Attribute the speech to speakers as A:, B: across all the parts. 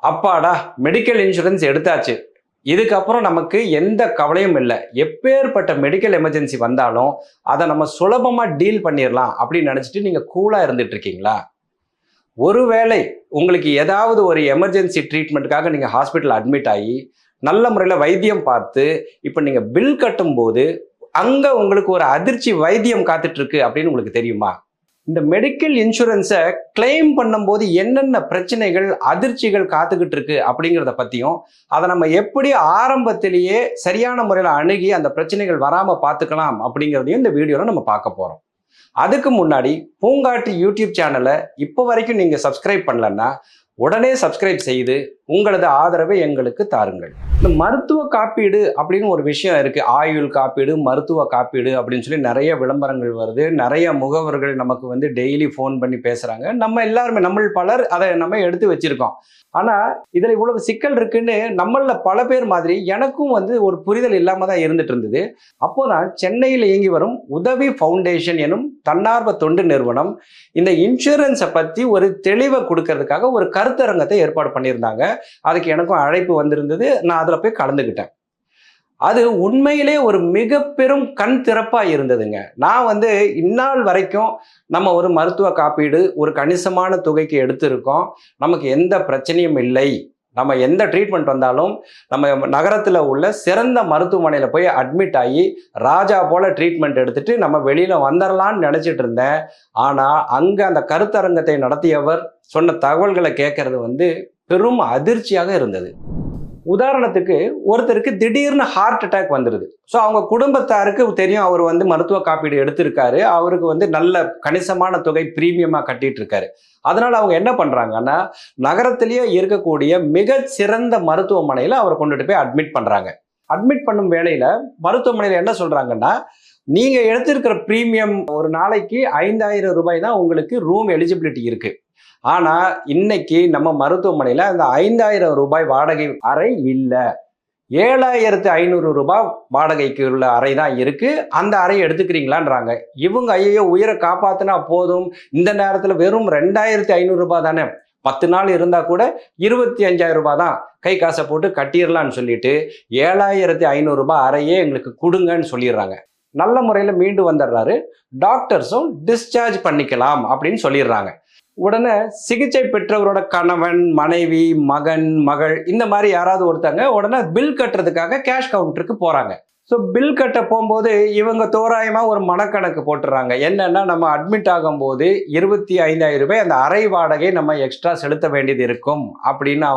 A: அப்பாடா medical insurance எடுத்தாச்சு, இதுக்கப்புறம் நமக்கு எந்த கவலையும் இல்லை, எப்பேற்பட்ட மெடிக்கல் எமர்ஜென்சி வந்தாலும் அதை நம்ம சுலபமாக டீல் பண்ணிடலாம் அப்படின்னு நினச்சிட்டு நீங்கள் கூலாக இருந்துட்டு இருக்கீங்களா? ஒருவேளை உங்களுக்கு ஏதாவது ஒரு எமர்ஜென்சி ட்ரீட்மெண்ட்டுக்காக நீங்கள் ஹாஸ்பிட்டல் அட்மிட் ஆகி நல்ல முறையில் வைத்தியம் பார்த்து இப்போ நீங்கள் பில் கட்டும்போது அங்கே உங்களுக்கு ஒரு அதிர்ச்சி வைத்தியம் காத்துட்ருக்கு அப்படின்னு உங்களுக்கு தெரியுமா? இந்த மெடிக்கல் இன்சூரன்ஸை கிளைம் பண்ணும்போது என்னென்ன பிரச்சனைகள் அதிர்ச்சிகள் காத்துக்கிட்டு இருக்கு அப்படிங்கிறத பற்றியும், அதை நம்ம எப்படி ஆரம்பத்திலேயே சரியான முறையில் அணுகி அந்த பிரச்சனைகள் வராமல் பார்த்துக்கலாம் அப்படிங்கிறதையும் இந்த வீடியோவில் நம்ம பார்க்க போகிறோம். அதுக்கு முன்னாடி பூங்காட்டி யூடியூப் சேனலை இப்போ வரைக்கும் நீங்கள் சப்ஸ்கிரைப் பண்ணலன்னா உடனே சப்ஸ்கிரைப் செய்து உங்களது ஆதரவை எங்களுக்கு தாருங்கள். இந்த மருத்துவ காப்பீடு அப்படின்னு ஒரு விஷயம் இருக்கு. ஆயுள் காப்பீடு, மருத்துவ காப்பீடு அப்படின்னு சொல்லி நிறைய விளம்பரங்கள் வருது. நிறைய முகவர்கள் நமக்கு டெய்லி ஃபோன் பண்ணி பேசுறாங்க. நம்ம எல்லாருமே பலர் அதை நம்ம எடுத்து வச்சிருக்கோம். ஆனா இதுல இவ்வளவு சிக்கல் இருக்குன்னு நம்மள பல பேர் மாதிரி எனக்கும் ஒரு புரிதல் இல்லாம தான் இருந்துட்டு இருந்தது. அப்போதான் சென்னையில் இயங்கி வரும் உதவி ஃபவுண்டேஷன் எனும் தன்னார்வ தொண்டு நிறுவனம் இந்த இன்சூரன்ஸை பத்தி ஒரு தெளிவை கொடுக்கறதுக்காக ஒரு கருத்தரங்கத்தை ஏற்பாடு பண்ணியிருந்தாங்க. அதுக்கு எனக்கும் அழைப்பு வந்திருந்தது. நான் அதில் போய் கலந்துக்கிட்டேன். அது உண்மையிலே ஒரு மிக பெரும் கண் திறப்பா இருந்ததுங்க. நான் இந்நாள் வரைக்கும் நம்ம ஒரு மருத்துவ காப்பீடு ஒரு கணிசமான தொகைக்கு எடுத்திருக்கோம், நமக்கு எந்த பிரச்சனையும் இல்லை, நம்ம எந்த ட்ரீட்மெண்ட் வந்தாலும் நம்ம நகரத்தில் உள்ள சிறந்த மருத்துவமனையில் போய் அட்மிட் ஆகி ராஜா போல ட்ரீட்மெண்ட் எடுத்துட்டு நம்ம வெளியில் வந்துடலான்னு நினச்சிட்டு இருந்தேன். ஆனால் அங்கே அந்த கருத்தரங்கத்தை நடத்தியவர் சொன்ன தகவல்களை கேட்கறது பெரும் அதிர்ச்சியாக இருந்தது. உதாரணத்துக்கு ஒருத்தருக்கு திடீர்னு ஹார்ட் அட்டாக் வந்துடுது. ஸோ அவங்க குடும்பத்தாருக்கு தெரியும் அவர் மருத்துவ காப்பீடு எடுத்திருக்காரு, அவருக்கு நல்ல கணிசமான தொகை பிரீமியமாக கட்டிட்டு இருக்காரு. அதனால அவங்க என்ன பண்றாங்கன்னா நகரத்திலேயே இருக்கக்கூடிய மிக சிறந்த மருத்துவமனையில் அவரை கொண்டுட்டு போய் அட்மிட் பண்றாங்க. அட்மிட் பண்ணும் வேளையில மருத்துவமனையில் என்ன சொல்றாங்கன்னா, நீங்க எடுத்திருக்கிற பிரீமியம் ஒரு நாளைக்கு 5000 ரூபாய் தான் உங்களுக்கு ரூம் எலிஜிபிலிட்டி இருக்கு. ஆனா இன்னைக்கு நம்ம மருத்துவமனையில அந்த 5000 ரூபாய் வாடகை அறை இல்லை, 7500 ரூபாய் வாடகைக்கு உள்ள அறை தான் இருக்கு, அந்த அறையை எடுத்துக்கிறீங்களான்றாங்க. இவங்க ஐயோ உயிரை காப்பாத்தினா போதும், இந்த நேரத்தில் வெறும் 2500 ரூபாய் தானே, 10 நாள் இருந்தா கூட 25000 ரூபாய் தான், கை காசை போட்டு கட்டிடலான்னு சொல்லிட்டு 7500 ரூபாய் அறையே எங்களுக்கு கொடுங்கன்னு சொல்லிடுறாங்க. நல்ல முறையில் மீண்டு வந்துடுறாரு. டாக்டர்ஸும் டிஸ்சார்ஜ் பண்ணிக்கலாம் அப்படின்னு சொல்லிடுறாங்க. உடனே சிகிச்சை பெற்றவரோட கணவன், மனைவி, மகன், மகள் இந்த மாதிரி யாராவது ஒருத்தங்க உடனே பில் கட்டுறதுக்காக கேஷ் கவுண்டருக்கு போறாங்க. ஸோ பில் கட்ட போகும்போது இவங்க தோராயமா ஒரு மனக்கணக்கு போட்டுறாங்க. என்னன்னா நம்ம அட்மிட் ஆகும்போது 25000 ரூபாய் அந்த அறை வாடகை நம்ம எக்ஸ்ட்ரா செலுத்த வேண்டியது இருக்கும் அப்படின்னு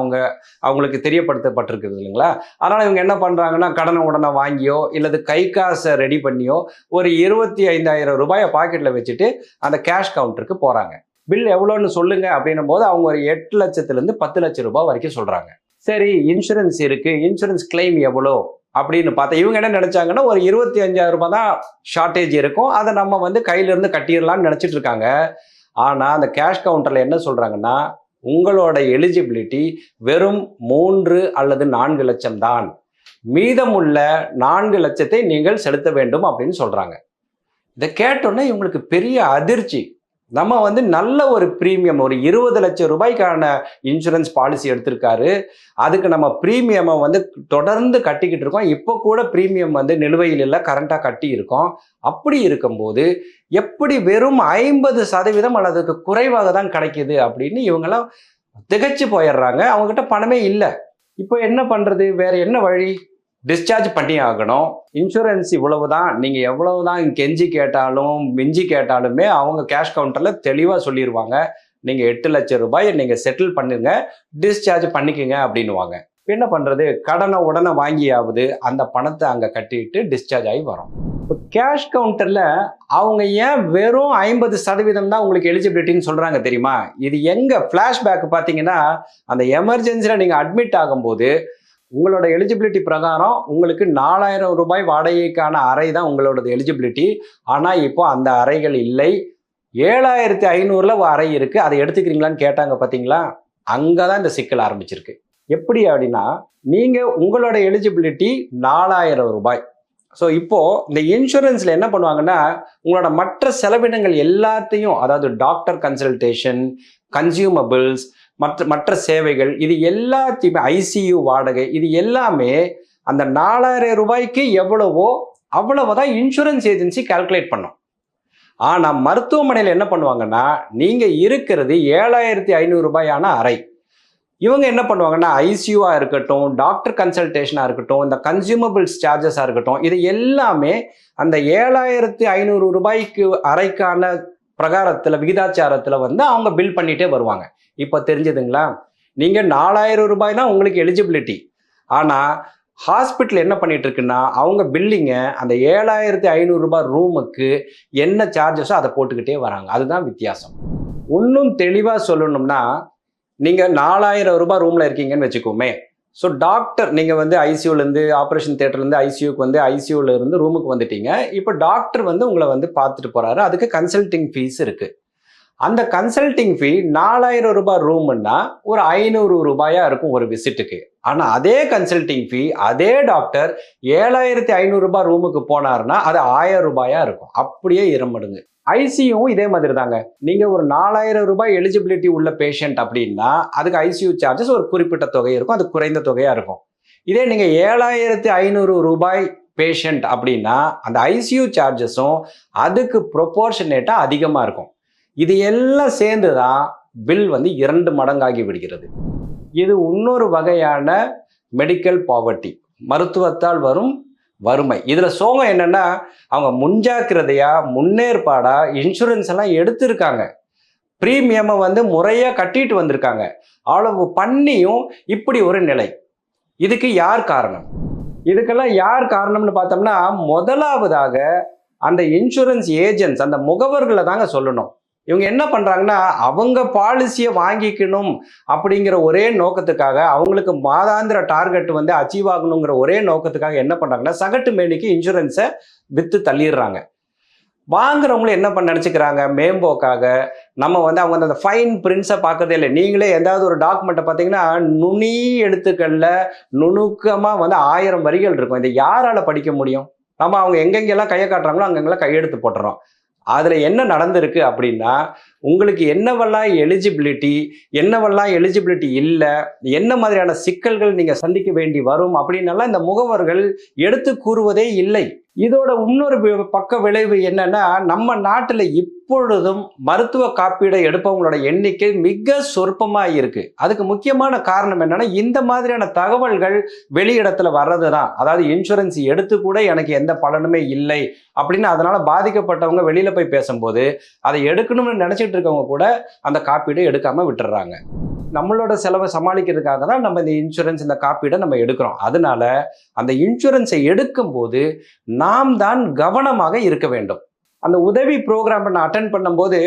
A: அவங்களுக்கு தெரியப்படுத்தப்பட்டிருக்குது இல்லைங்களா. அதனால இவங்க என்ன பண்றாங்கன்னா கடனை உடனே வாங்கியோ இல்லது கை காசை ரெடி பண்ணியோ ஒரு 25000 ரூபாயை பாக்கெட்ல வச்சுட்டு அந்த கேஷ் கவுண்டருக்கு போறாங்க. பில் எவ்வளோன்னு சொல்லுங்க அப்படின்னும் போது அவங்க ஒரு 8 லட்சத்திலிருந்து 10 லட்சம் ரூபாய் வரைக்கும் சொல்றாங்க. சரி இன்சூரன்ஸ் இருக்கு, இன்சூரன்ஸ் கிளைம் எவ்வளோ அப்படின்னு பார்த்தா இவங்க என்ன நினைச்சாங்கன்னா ஒரு 25000 ரூபாய் தான் ஷார்ட்டேஜ் இருக்கும், அதை நம்ம கையிலிருந்து கட்டிடலாம்னு நினைச்சிட்டு இருக்காங்க. ஆனா அந்த கேஷ் கவுண்டர்ல என்ன சொல்றாங்கன்னா, உங்களோட எலிஜிபிலிட்டி வெறும் 3 அல்லது 4 லட்சம் தான், மீதமுள்ள 4 லட்சத்தை நீங்கள் செலுத்த வேண்டும் அப்படின்னு சொல்றாங்க. இதை கேட்டோன்னே இவங்களுக்கு பெரிய அதிர்ச்சி. நம்ம நல்ல ஒரு பிரீமியம் ஒரு 20 லட்சம் ரூபாய்க்கான இன்சூரன்ஸ் பாலிசி எடுத்திருக்காரு, அதுக்கு நம்ம பிரீமியமை தொடர்ந்து கட்டிக்கிட்டு இருக்கோம், இப்போ கூட பிரீமியம் நிலுவையில் இல்லை, கரண்டாக கட்டி இருக்கோம். அப்படி இருக்கும்போது எப்படி வெறும் 50% அல்லதுக்கு குறைவாக தான் கிடைக்குது அப்படின்னு இவங்கெல்லாம் திகைச்சு போயிடுறாங்க. அவங்ககிட்ட பணமே இல்லை. இப்போ என்ன பண்றது, வேற என்ன வழி? டிஸ்சார்ஜ் பண்ணி ஆகணும். இன்சூரன்ஸ் இவ்வளவுதான், நீங்க எவ்வளவுதான் கெஞ்சி கேட்டாலும் மிஞ்சி கேட்டாலுமே அவங்க கேஷ் கவுண்டர்ல தெளிவா சொல்லிடுவாங்க, நீங்க 8 லட்சம் ரூபாய் நீங்க செட்டில் பண்ணுங்க, டிஸ்சார்ஜ் பண்ணிக்கங்க அப்படின்னுவாங்க. என்ன பண்றது, கடனை உடனே வாங்கியாவது அந்த பணத்தை அங்க கட்டிட்டு டிஸ்சார்ஜ் ஆகி வரும். இப்போ கேஷ் கவுண்டர்ல அவங்க ஏன் வெறும் 50% தான் உங்களுக்கு எலிஜிபிலிட்டின்னு சொல்றாங்க தெரியுமா? இது எங்க ஃபிளாஷ்பேக் பார்த்தீங்கன்னா, அந்த எமர்ஜென்சில நீங்க அட்மிட் ஆகும்போது உங்களோட எலிஜிபிலிட்டி பிரகாரம் உங்களுக்கு 4000 ரூபாய் வாடகைக்கான அறை தான் உங்களோட எலிஜிபிலிட்டி. ஆனால் இப்போ அந்த அறைகள் இல்லை, 7500ல ஒரு அறை இருக்கு, அதை எடுத்துக்கிறீங்களான்னு கேட்டாங்க பார்த்தீங்களா? அங்கே தான் இந்த சிக்கல் ஆரம்பிச்சிருக்கு. எப்படி அப்படின்னா, நீங்கள் உங்களோட எலிஜிபிலிட்டி 4000 ரூபாய். ஸோ இப்போது இந்த இன்சூரன்ஸில் என்ன பண்ணுவாங்கன்னா, உங்களோட மற்ற செலவினங்கள் எல்லாத்தையும், அதாவது டாக்டர் கன்சல்டேஷன், கன்சியூமபிள்ஸ், மற்ற மற்ற சேவைகள் இது எல்லாத்தையுமே ஐசியூ வாடகை இது எல்லாமே அந்த 4000 ரூபாய்க்கு எவ்வளவோ அவ்வளவுதான் இன்சூரன்ஸ் ஏஜென்சி கால்குலேட் பண்ணும். ஆனால் மருத்துவமனையில் என்ன பண்ணுவாங்கன்னா, நீங்கள் இருக்கிறது 7500 ரூபாயான அறை. இவங்க என்ன பண்ணுவாங்கன்னா, ஐசியூவாக இருக்கட்டும், டாக்டர் கன்சல்டேஷனாக இருக்கட்டும், இந்த கன்சியூமபிள்ஸ் சார்ஜஸாக இருக்கட்டும், இது எல்லாமே அந்த 7500 ரூபாய்க்கு அறைக்கான பிரகாரத்தில் விகிதாச்சாரத்தில் வந்து அவங்க பில் பண்ணிகிட்டே வருவாங்க. இப்போ தெரிஞ்சதுங்களா? நீங்கள் 4000 ரூபாய் தான் உங்களுக்கு எலிஜிபிலிட்டி. ஆனால் ஹாஸ்பிட்டல் என்ன பண்ணிட்டு இருக்குன்னா, அவங்க பில்லிங்கை அந்த 7500 ரூபாய் ரூமுக்கு என்ன சார்ஜஸோ அதை போட்டுக்கிட்டே வராங்க. அதுதான் வித்தியாசம். இன்னும் தெளிவாக சொல்லணும்னா, நீங்கள் 4000 ரூபாய் ரூமில் இருக்கீங்கன்னு வச்சுக்கோமே. ஸோ டாக்டர் நீங்கள் வந்து ஐசியூலேருந்து ஆப்ரேஷன் தியேட்டர்லேருந்து ஐசியூக்கு வந்து ஐசியூலேருந்து ரூமுக்கு வந்துட்டீங்க. இப்போ டாக்டர் வந்து உங்களை வந்து பார்த்துட்டு போகிறாரு. அதுக்கு கன்சல்டிங் ஃபீஸ் இருக்குது. அந்த கன்சல்டிங் ஃபீ 4000 ரூபாய் ரூம்னா ஒரு 500 ரூபாயா இருக்கும் ஒரு விசிட்டுக்கு. ஆனால் அதே கன்சல்டிங் ஃபீ அதே டாக்டர் 7500 ரூபாய் ரூமுக்கு போனார்னா அது 1000 ரூபாயா இருக்கும். அப்படியே இரமடுங்க. ஐசியூவும் இதே மாதிரி தாங்க. நீங்கள் ஒரு 4000 ரூபாய் எலிஜிபிலிட்டி உள்ள பேஷண்ட் அப்படின்னா அதுக்கு ஐசியூ சார்ஜஸ் ஒரு குறிப்பிட்ட தொகை இருக்கும். அது குறைந்த தொகையாக இருக்கும். இதே நீங்கள் 7500 ரூபாய் பேஷண்ட் அப்படின்னா அந்த ஐசியூ சார்ஜஸும் அதுக்கு ப்ரொபோர்ஷனேட்டாக அதிகமாக இருக்கும். இது எல்லாம் சேர்ந்து தான் பில் வந்து 2 மடங்காகி விடுகிறது. இது இன்னொரு வகையான மெடிக்கல் பாவர்ட்டி, மருத்துவத்தால் வரும் வறுமை. இதில் சோகம் என்னன்னா, அவங்க முன்ஜாக்கிரதையா முன்னேற்பாடா இன்சூரன்ஸ் எல்லாம் எடுத்திருக்காங்க, ப்ரீமியமை வந்து முறையாக கட்டிட்டு வந்திருக்காங்க. அவ்வளவு பண்ணியும் இப்படி ஒரு நிலை. இதுக்கு யார் காரணம்? இதுக்கெல்லாம் யார் காரணம்னு பார்த்தோம்னா, முதலாவதாக அந்த இன்சூரன்ஸ் ஏஜென்ட்ஸ், அந்த முகவர்களை தாங்க சொல்லணும். இவங்க என்ன பண்றாங்கன்னா, அவங்க பாலிசியை வாங்கிக்கணும் அப்படிங்கிற ஒரே நோக்கத்துக்காக, அவங்களுக்கு மாதாந்திர டார்கெட் வந்து அச்சீவ் ஆகணுங்கிற ஒரே நோக்கத்துக்காக என்ன பண்றாங்கன்னா, சகட்டு மேனிக்கு இன்சூரன்ஸை வித்து தள்ளிடுறாங்க. வாங்குறவங்களும் என்ன பண்ண நினச்சிக்கிறாங்க, மேம்போக்காக நம்ம வந்து அவங்க அந்த ஃபைன் பிரிண்ட்ஸை பார்க்கறதே இல்லை. நீங்களே எதாவது ஒரு டாக்குமெண்ட்டை பார்த்தீங்கன்னா நுனி எழுத்துக்களில் நுணுக்கமாக வந்து 1000 வரிகள் இருக்கும். இதை யாரால் படிக்க முடியும்? நம்ம அவங்க எங்கெங்கெல்லாம் கையை காட்டுறாங்களோ அங்கெங்கெல்லாம் கையெழுத்து போட்டுறோம். அதில் என்ன நடந்திருக்கு அப்படின்னா, உங்களுக்கு என்னவெல்லாம் எலிஜிபிலிட்டி இல்லை, என்ன மாதிரியான சிக்கல்கள் நீங்கள் சந்திக்க வேண்டி வரும் அப்படின்னெல்லாம் இந்த முகவர்கள் எடுத்து கூறுவதே இல்லை. இதோட இன்னொரு பக்க விளைவு என்னன்னா, நம்ம நாட்டில் இப்பொழுதும் மருத்துவ காப்பீடு எடுப்பவங்களோட எண்ணிக்கை மிக சொற்பமாக இருக்கு. அதுக்கு முக்கியமான காரணம் என்னன்னா, இந்த மாதிரியான தகவல்கள் வெளியிடத்துல வர்றது தான். அதாவது இன்சூரன்ஸ் எடுத்து கூட எனக்கு எந்த பலனுமே இல்லை அப்படின்னு அதனால பாதிக்கப்பட்டவங்க வெளியில போய் பேசும்போது அதை எடுக்கணும்னு நினைச்சிட்டு இருக்கவங்க கூட அந்த காப்பீடு எடுக்காம விட்டுறாங்க. நம்மளோட செலவை சமாளிக்கிறதுக்காக தான் நம்ம இந்த இன்சூரன்ஸ், இந்த காப்பீடை நம்ம எடுக்கிறோம். அதனால அந்த இன்சூரன்ஸை எடுக்கும்போது நாம் தான் கவனமாக இருக்க வேண்டும். அந்த உதவி ப்ரோக்ராம் நான் அட்டென்ட் பண்ணும்போது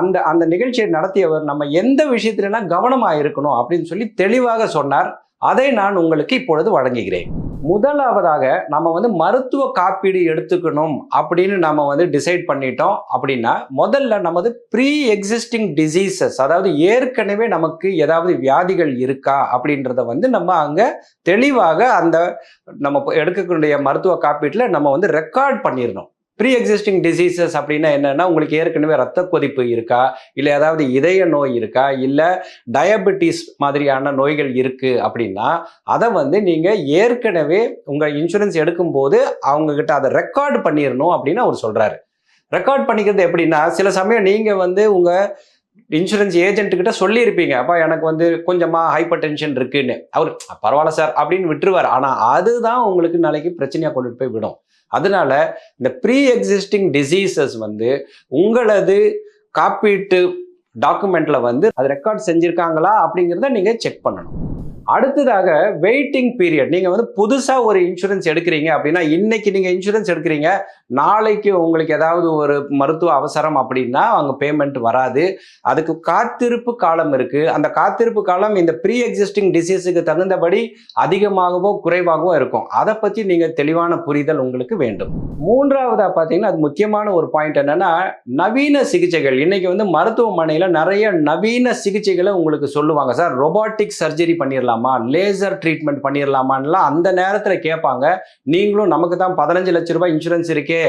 A: அந்த அந்த நிகழ்ச்சியை நடத்தியவர் நம்ம எந்த விஷயத்துலலாம் கவனமாக இருக்கணும் அப்படின்னு சொல்லி தெளிவாக சொன்னார். அதை நான் உங்களுக்கு இப்பொழுது வழங்குகிறேன். முதலாவதாக நம்ம வந்து மருத்துவ காப்பீடு எடுத்துக்கணும் அப்படின்னு நம்ம வந்து டிசைட் பண்ணிட்டோம் அப்படின்னா, முதல்ல நமது ப்ரீ எக்ஸிஸ்டிங் டிசீசஸ், அதாவது ஏற்கனவே நமக்கு ஏதாவது வியாதிகள் இருக்கா அப்படின்றத வந்து நம்ம அங்கே தெளிவாக அந்த நம்ம எடுக்கக்கூடிய மருத்துவ காப்பீட்டில் நம்ம வந்து ரெக்கார்ட் பண்ணிடணும். ப்ரீ எக்ஸிஸ்டிங் டிசீசஸ் அப்படின்னா என்னன்னா, உங்களுக்கு ஏற்கனவே ரத்த கொதிப்பு இருக்கா, இல்லை ஏதாவது இதய நோய் இருக்கா, இல்லை டயபெட்டிஸ் மாதிரியான நோய்கள் இருக்கு அப்படின்னா அதை வந்து நீங்கள் ஏற்கனவே உங்கள் இன்சூரன்ஸ் எடுக்கும்போது அவங்கக்கிட்ட அதை ரெக்கார்டு பண்ணிடணும் அப்படின்னு அவர் சொல்கிறாரு. ரெக்கார்ட் பண்ணிக்கிறது எப்படின்னா, சில சமயம் நீங்கள் வந்து உங்கள் இன்சூரன்ஸ் ஏஜென்ட்டுக்கிட்ட சொல்லியிருப்பீங்க, அப்பா எனக்கு வந்து கொஞ்சமாக ஹைப்பர் டென்ஷன் இருக்குன்னு. அவர் பரவாயில்ல சார் அப்படின்னு விட்டுருவார். ஆனால் அதுதான் உங்களுக்கு நாளைக்கு பிரச்சனையாக கொண்டுட்டு போய் விடும். அதனால இந்த ப்ரீ எக்ஸிஸ்டிங் டிசீசஸ் வந்து உங்களது காப்பீட்டு டாக்குமெண்ட்ல வந்து அது ரெக்கார்ட் செஞ்சிருக்காங்களா அப்படிங்கிறத நீங்க செக் பண்ணணும். அடுத்ததாக வெயிட்டிங் பீரியட். நீங்கள் வந்து புதுசாக ஒரு இன்சூரன்ஸ் எடுக்கிறீங்க அப்படின்னா, இன்னைக்கு நீங்கள் இன்சூரன்ஸ் எடுக்கிறீங்க, நாளைக்கு உங்களுக்கு ஏதாவது ஒரு மருத்துவ அவசரம் அப்படின்னா அங்கே பேமெண்ட் வராது. அதுக்கு காத்திருப்பு காலம் இருக்குது. அந்த காத்திருப்பு காலம் இந்த ப்ரீ எக்ஸிஸ்டிங் டிசீஸுக்கு தகுந்தபடி அதிகமாகவோ குறைவாகவோ இருக்கும். அதை பற்றி நீங்கள் தெளிவான புரிதல் உங்களுக்கு வேண்டும். மூன்றாவதாக பார்த்தீங்கன்னா, அது முக்கியமான ஒரு பாயிண்ட் என்னன்னா, நவீன சிகிச்சைகள். இன்னைக்கு வந்து மருத்துவமனையில் நிறைய நவீன சிகிச்சைகளை உங்களுக்கு சொல்லுவாங்க. சார் ரொபாட்டிக் சர்ஜரி பண்ணிடலாம், லேசர் ட்ரீட்மெண்ட் பண்ணிடலாமான்லாம் அந்த நேரத்தில் கேட்பாங்க. நீங்களும் நமக்கு தான் 15 லட்சம் ரூபாய் இன்சூரன்ஸ் இருக்கே,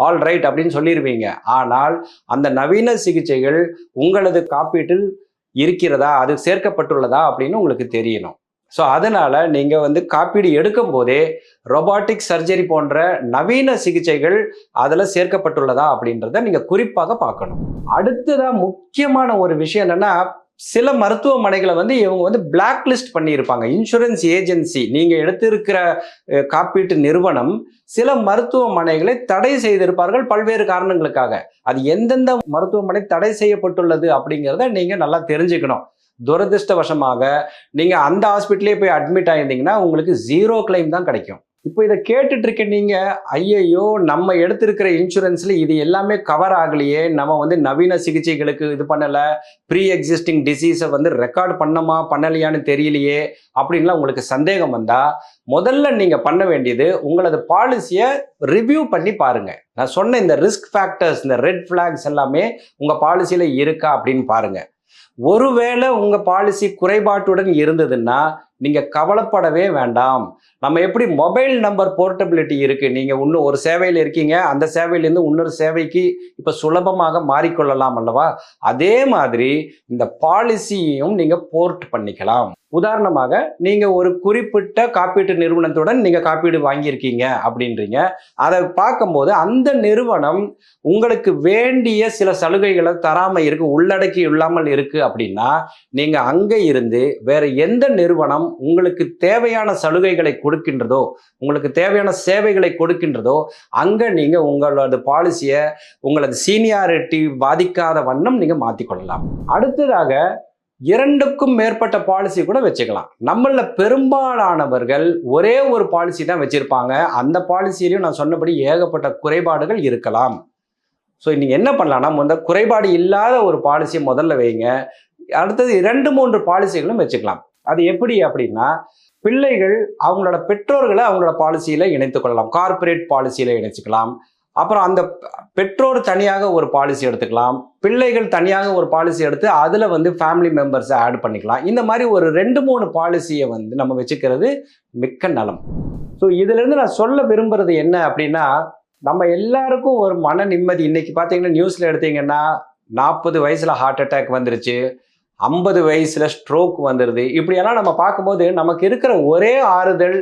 A: ஆல் ரைட் அப்படின்னு சொல்லிடுவீங்க. ஆனால் அந்த நவீன சிகிச்சைகள் உங்களது காப்பீட்டில் இருக்கிறதா, அது சேர்க்கப்பட்டுள்ளதா அப்படின்னு உங்களுக்கு தெரியணும். ஸோ அதனால நீங்க காப்பீடு எடுக்கும் போதே ரொபாட்டிக் சர்ஜரி போன்ற நவீன சிகிச்சைகள் அதுல சேர்க்கப்பட்டுள்ளதா அப்படின்றத நீங்க குறிப்பாக பார்க்கணும். அடுத்ததா முக்கியமான ஒரு விஷயம் என்னன்னா, சில மருத்துவமனைகளை இவங்க பிளாக் லிஸ்ட் பண்ணியிருப்பாங்க. இன்சூரன்ஸ் ஏஜென்சி, நீங்க எடுத்திருக்கிற காப்பீட்டு நிறுவனம் சில மருத்துவமனைகளை தடை செய்திருப்பார்கள் பல்வேறு காரணங்களுக்காக. அது எந்தெந்த மருத்துவமனை தடை செய்யப்பட்டுள்ளது அப்படிங்கிறத நீங்க நல்லா தெரிஞ்சுக்கணும். துரதிருஷ்டவசமாக நீங்க அந்த ஹாஸ்பிட்டலே போய் அட்மிட் ஆயிருந்தீங்கன்னா உங்களுக்கு 0 கிளைம் தான் கிடைக்கும். இப்போ இதை கேட்டுட்டு இருக்க நீங்க, ஐயையோ நம்ம எடுத்திருக்கிற இன்சூரன்ஸ்ல இது எல்லாமே கவர் ஆகலையே, நம்ம நவீன சிகிச்சைகளுக்கு இது பண்ணல, ப்ரீ எக்ஸிஸ்டிங் டிசீஸை ரெக்கார்ட் பண்ணமா பண்ணலையான்னு தெரியலையே அப்படின்லாம் உங்களுக்கு சந்தேகம் வந்தா, முதல்ல நீங்க பண்ண வேண்டியது உங்களது பாலிசியை ரிவ்யூ பண்ணி பாருங்க. நான் சொன்ன இந்த ரிஸ்க் ஃபேக்டர்ஸ், இந்த ரெட் ஃபிளாக்ஸ் எல்லாமே உங்க பாலிசியில இருக்கா அப்படின்னு பாருங்க. ஒருவேளை உங்க பாலிசி குறைபாட்டுடன் இருந்ததுன்னா நீங்க கவலைப்படவே வேண்டாம். நம்ம எப்படி மொபைல் நம்பர் போர்ட்டபிலிட்டி இருக்கு, நீங்க இன்னும் ஒரு சேவையில் இருக்கீங்க, அந்த சேவையிலிருந்து இன்னொரு சேவைக்கு இப்ப சுலபமாக மாறிக்கொள்ளலாம் அல்லவா? அதே மாதிரி இந்த பாலிசியையும் நீங்க போர்ட் பண்ணிக்கலாம். உதாரணமாக நீங்க ஒரு குறிப்பிட்ட காப்பீட்டு நிறுவனத்துடன் நீங்க காப்பீடு வாங்கியிருக்கீங்க அப்படின்றீங்க. அதை பார்க்கும்போது அந்த நிறுவனம் உங்களுக்கு வேண்டிய சில சலுகைகளை தராம இருக்கு, உள்ளடக்கி இல்லாமல் இருக்கு அப்படின்னா, நீங்க அங்க இருந்து வேற எந்த நிறுவனம் உங்களுக்கு தேவையான சலுகைகளை கொடுக்கின்றதோ, உங்களுக்கு தேவையான சேவைகளை கொடுக்கின்றதோ, அங்க நீங்க உங்களோட பாலிசியை உங்களது சீனியாரிட்டி பாதிக்காத வண்ணம் நீங்க மாத்திக்கொள்ளலாம். அடுத்ததாக 2க்கும் மேற்பட்ட பாலிசி கூட வச்சுக்கலாம். நம்மள பெரும்பாலானவர்கள் ஒரே ஒரு பாலிசி தான் வச்சிருப்பாங்க. அந்த பாலிசியிலையும் நான் சொன்னபடி ஏகப்பட்ட குறைபாடுகள் இருக்கலாம். ஸோ நீங்க என்ன பண்ணலாம்னா, குறைபாடு இல்லாத ஒரு பாலிசியை முதல்ல வைங்க. அடுத்தது 2-3 பாலிசிகளும் வச்சுக்கலாம். அது எப்படி அப்படின்னா, பிள்ளைகள் அவங்களோட பெற்றோர்களை அவங்களோட பாலிசியில இணைத்துக் கொள்ளலாம். கார்பரேட் பாலிசியில இணைச்சுக்கலாம். அப்புறம் அந்த பெற்றோர் தனியாக ஒரு பாலிசி எடுத்துக்கலாம், பிள்ளைகள் தனியாக ஒரு பாலிசி எடுத்து அதுல ஃபேமிலி மெம்பர்ஸை ஆட் பண்ணிக்கலாம். இந்த மாதிரி ஒரு 2-3 பாலிசியை நம்ம வச்சுக்கிறது மிக்க நலம். ஸோ இதுல இருந்து நான் சொல்ல விரும்புறது என்ன அப்படின்னா, நம்ம எல்லாருக்கும் ஒரு மன நிம்மதி. இன்னைக்கு பார்த்தீங்கன்னா நியூஸ்ல எடுத்தீங்கன்னா 40 வயசுல ஹார்ட் அட்டாக் வந்துருச்சு, 50 வயசுல ஸ்ட்ரோக் வந்துடுது. இப்படியெல்லாம் நம்ம பார்க்கும்போது நமக்கு இருக்கிற ஒரே ஆறுதல்,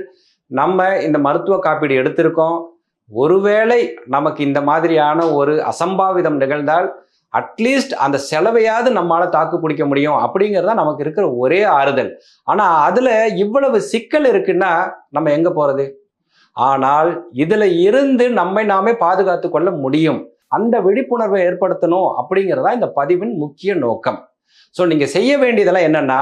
A: நம்ம இந்த மருத்துவ காப்பீடு எடுத்திருக்கோம். ஒருவேளை நமக்கு இந்த மாதிரியான ஒரு அசம்பாவிதம் நிகழ்ந்தால் அட்லீஸ்ட் அந்த செலவையாவது நம்மளால தாக்கு பிடிக்க முடியும் அப்படிங்கிறதா நமக்கு இருக்கிற ஒரே ஆறுதல். ஆனா அதுல இவ்வளவு சிக்கல் இருக்குன்னா நம்ம எங்க போறது? ஆனால் இதுல இருந்து நம்மை நாமே பாதுகாத்து கொள்ள முடியும். அந்த விழிப்புணர்வை ஏற்படுத்தணும் அப்படிங்கிறதா இந்த பதிவின் முக்கிய நோக்கம். ஸோ நீங்க செய்ய வேண்டியதெல்லாம் என்னன்னா,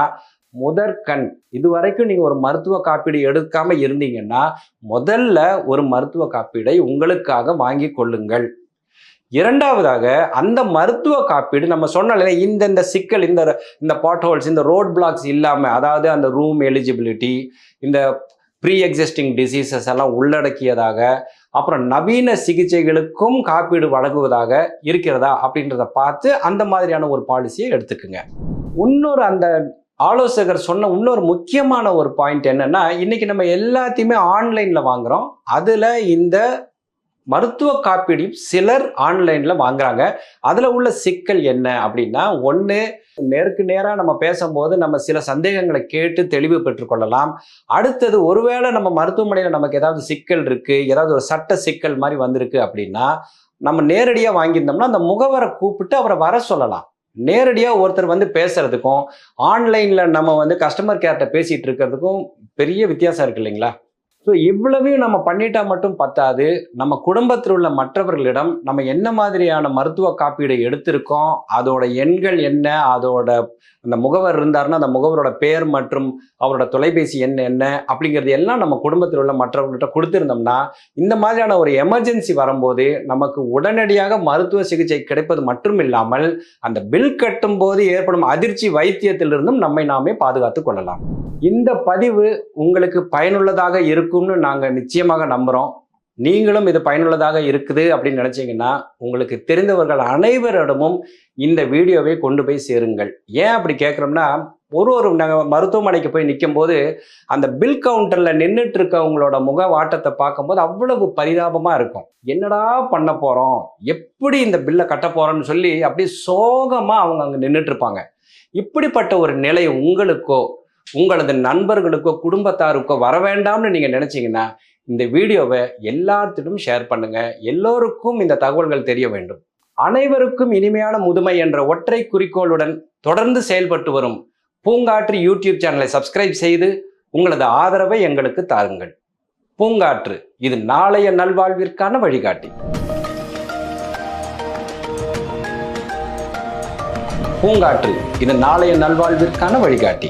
A: முதற்கண் இதுவரைக்கும் நீங்க ஒரு மருத்துவ காப்பீடு எடுக்காம இருந்தீங்கன்னா முதல்ல ஒரு மருத்துவ காப்பீடை உங்களுக்காக வாங்கி கொள்ளுங்கள். இரண்டாவதாக அந்த மருத்துவ காப்பீடு நம்ம சொன்னாலே இந்த சிக்கல், இந்த பாட்ஹோல்ஸ், இந்த ரோட் பிளாக்ஸ் இல்லாம, அதாவது அந்த ரூம் எலிஜிபிலிட்டி, இந்த ப்ரீ எக்ஸிஸ்டிங் டிசீசஸ் எல்லாம் உள்ளடக்கியதாக, அப்புறம் நவீன சிகிச்சைகளுக்கும் காப்பீடு வழங்குவதாக இருக்கிறதா அப்படின்றத பார்த்து அந்த மாதிரியான ஒரு பாலிசியை எடுத்துக்குங்க. இன்னொரு அந்த ஆலோசகர் சொன்ன இன்னொரு முக்கியமான ஒரு பாயிண்ட் என்னன்னா, இன்னைக்கு நம்ம எல்லாத்தையுமே ஆன்லைன்ல வாங்குறோம். அதுல இந்த மருத்துவ காப்பீடு சிலர் ஆன்லைன்ல வாங்குறாங்க. அதுல உள்ள சிக்கல் என்ன அப்படின்னா, ஒண்ணு, நேருக்கு நேரா நம்ம பேசும்போது நம்ம சில சந்தேகங்களை கேட்டு தெளிவு பெற்றுக்கொள்ளலாம். அடுத்தது, ஒருவேளை நம்ம மருத்துவமனையில நமக்கு ஏதாவது சிக்கல் இருக்கு, ஏதாவது ஒரு சட்ட சிக்கல் மாதிரி வந்திருக்கு அப்படின்னா, நம்ம நேரடியா வாங்கியிருந்தோம்னா அந்த முகவரை கூப்பிட்டு அவரை வர சொல்லலாம். நேரடியா ஒருத்தர் பேசுறதுக்கும் ஆன்லைன்ல நம்ம கஸ்டமர் கேர்ட்ட பேசிட்டு இருக்கிறதுக்கும் பெரிய வித்தியாசம் இருக்கு இல்லைங்களா? ஸோ இவ்வளவையும் நம்ம பண்ணிட்டா மட்டும் பத்தாது. நம்ம குடும்பத்தில் உள்ள மற்றவர்களிடம் நம்ம என்ன மாதிரியான மருத்துவ காப்பீடை எடுத்திருக்கோம், அதோட எண்கள் என்ன, அதோட அந்த முகவர் இருந்தாருன்னா அந்த முகவரோட பெயர் மற்றும் அவரோட தொலைபேசி எண் என்ன அப்படிங்கிறது எல்லாம் நம்ம குடும்பத்தில் உள்ள மற்றவர்கள்ட்ட கொடுத்திருந்தோம்னா, இந்த மாதிரியான ஒரு எமர்ஜென்சி வரும்போது நமக்கு உடனடியாக மருத்துவ சிகிச்சை கிடைப்பது மட்டும் இல்லாமல் அந்த பில் கட்டும் போது ஏற்படும் அதிர்ச்சி வைத்தியத்திலிருந்தும் நம்மை நாமே பாதுகாத்து கொள்ளலாம். இந்த பதிவு உங்களுக்கு பயனுள்ளதாக இருக்கும்னு நாங்க நிச்சயமாக நம்புறோம். நீங்களும் இது பயனுள்ளதாக இருக்குது அப்படின்னு நினைச்சீங்கன்னா உங்களுக்கு தெரிந்தவர்கள் அனைவரிடமும் இந்த வீடியோவை கொண்டு போய் சேருங்கள். ஏன் அப்படி கேட்குறோம்னா, ஒரு மருத்துவமனைக்கு போய் நிற்கும் போது அந்த பில் கவுண்டர்ல நின்றுட்டு இருக்கவங்களோட முக வாட்டத்தை பார்க்கும்போது அவ்வளவு பரிதாபமா இருக்கும். என்னடா பண்ண போறோம், எப்படி இந்த பில்லை கட்ட போறோம்னு சொல்லி அப்படியே சோகமா அவங்க அங்க நின்றுட்டு இருப்பாங்க. இப்படிப்பட்ட ஒரு நிலை உங்களுக்கோ உங்களது நண்பர்களுக்கோ குடும்பத்தாருக்கோ வர வேண்டாம்னு நீங்க நினைச்சீங்கன்னா இந்த வீடியோவை எல்லாத்திலும் ஷேர் பண்ணுங்க. எல்லோருக்கும் இந்த தகவல்கள் தெரிய வேண்டும். அனைவருக்கும் இனிமையான முதுமை என்ற ஒற்றை குறிக்கோளுடன் தொடர்ந்து செயல்பட்டு வரும் பூங்காற்று யூடியூப் சேனலை சப்ஸ்கிரைப் செய்து உங்களது ஆதரவை எங்களுக்கு தாருங்கள். பூங்காற்று, இது நாளைய நல்வாழ்விற்கான வழிகாட்டி. பூங்காற்று, இது நாளைய நல்வாழ்விற்கான வழிகாட்டி.